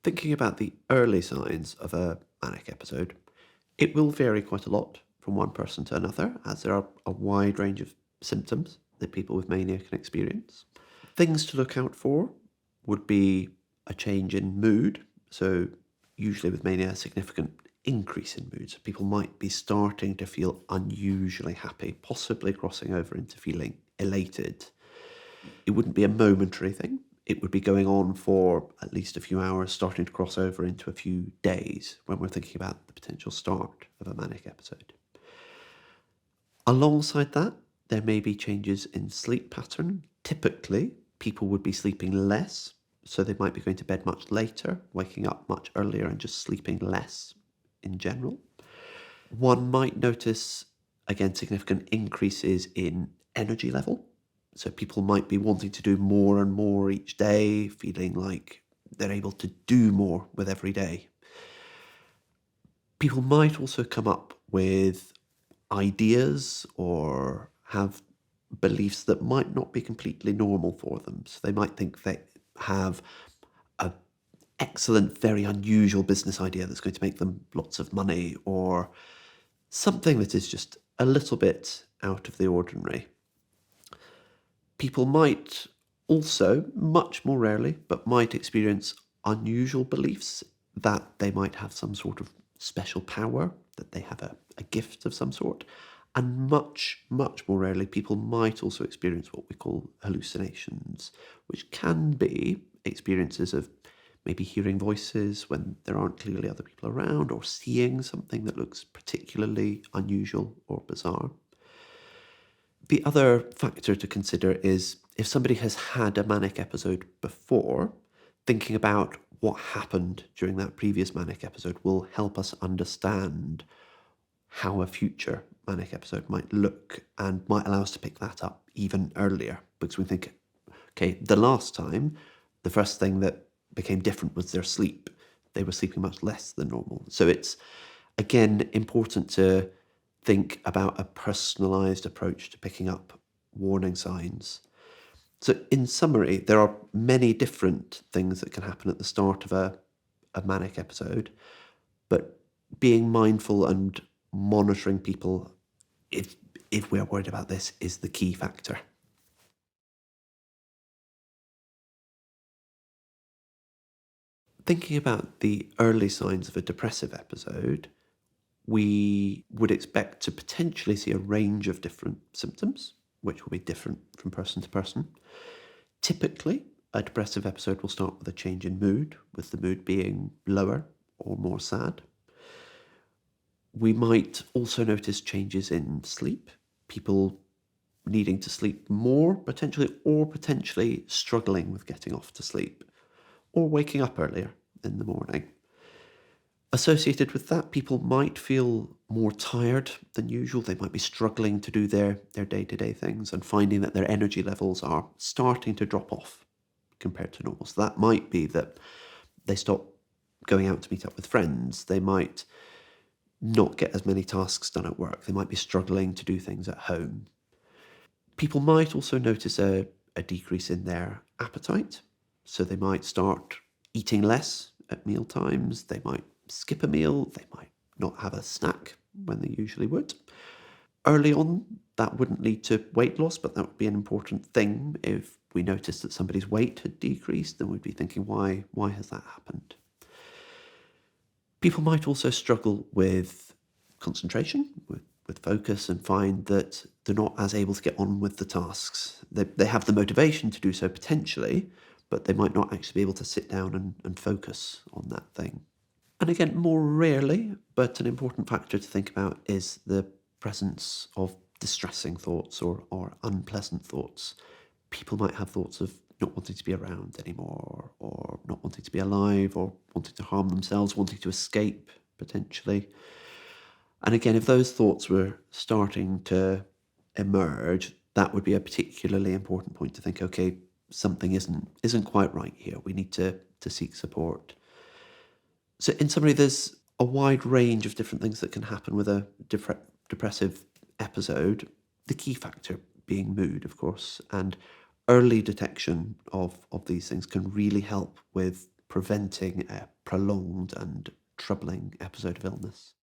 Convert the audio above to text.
Thinking about the early signs of a manic episode, it will vary quite a lot from one person to another, as there are a wide range of symptoms that people with mania can experience. Things to look out for would be a change in mood. So, usually with mania, a significant increase in mood. So, people might be starting to feel unusually happy, possibly crossing over into feeling elated. It wouldn't be a momentary thing. It would be going on for at least a few hours, starting to cross over into a few days when we're thinking about the potential start of a manic episode. Alongside that, there may be changes in sleep pattern. Typically, people would be sleeping less, so they might be going to bed much later, waking up much earlier and just sleeping less in general. One might notice, again, significant increases in energy level. So people might be wanting to do more and more each day, feeling like they're able to do more with every day. People might also come up with ideas or have beliefs that might not be completely normal for them. So they might think they have an excellent, very unusual business idea that's going to make them lots of money, or something that is just a little bit out of the ordinary. People might also, much more rarely, but might experience unusual beliefs that they might have some sort of special power, that they have a gift of some sort. And much, much more rarely, people might also experience what we call hallucinations, which can be experiences of maybe hearing voices when there aren't clearly other people around, or seeing something that looks particularly unusual or bizarre. The other factor to consider is if somebody has had a manic episode before, thinking about what happened during that previous manic episode will help us understand how a future manic episode might look and might allow us to pick that up even earlier. Because we think, okay, the last time, the first thing that became different was their sleep. They were sleeping much less than normal. So it's, again, important to think about a personalized approach to picking up warning signs. So in summary, there are many different things that can happen at the start of a manic episode, but being mindful and monitoring people, if we're worried about this, is the key factor. Thinking about the early signs of a depressive episode, we would expect to potentially see a range of different symptoms, which will be different from person to person. Typically, a depressive episode will start with a change in mood, with the mood being lower or more sad. We might also notice changes in sleep, people needing to sleep more, potentially, or potentially struggling with getting off to sleep, or waking up earlier in the morning. Associated with that, people might feel more tired than usual. They might be struggling to do their day-to-day things and finding that their energy levels are starting to drop off compared to normal. So that might be that they stop going out to meet up with friends. They might not get as many tasks done at work. They might be struggling to do things at home. People might also notice a decrease in their appetite. So they might start eating less at meal times. They might skip a meal. They might not have a snack when they usually would. Early on, that wouldn't lead to weight loss, but that would be an important thing. If we noticed that somebody's weight had decreased, then we'd be thinking, why has that happened? People might also struggle with concentration, with focus, and find that they're not as able to get on with the tasks. They have the motivation to do so potentially, but they might not actually be able to sit down and focus on that thing. And again, more rarely, but an important factor to think about is the presence of distressing thoughts or unpleasant thoughts. People might have thoughts of not wanting to be around anymore, or not wanting to be alive, or wanting to harm themselves, wanting to escape, potentially. And again, if those thoughts were starting to emerge, that would be a particularly important point to think, okay, something isn't quite right here. We need to seek support. So in summary, there's a wide range of different things that can happen with a depressive episode. The key factor being mood, of course, and early detection of these things can really help with preventing a prolonged and troubling episode of illness.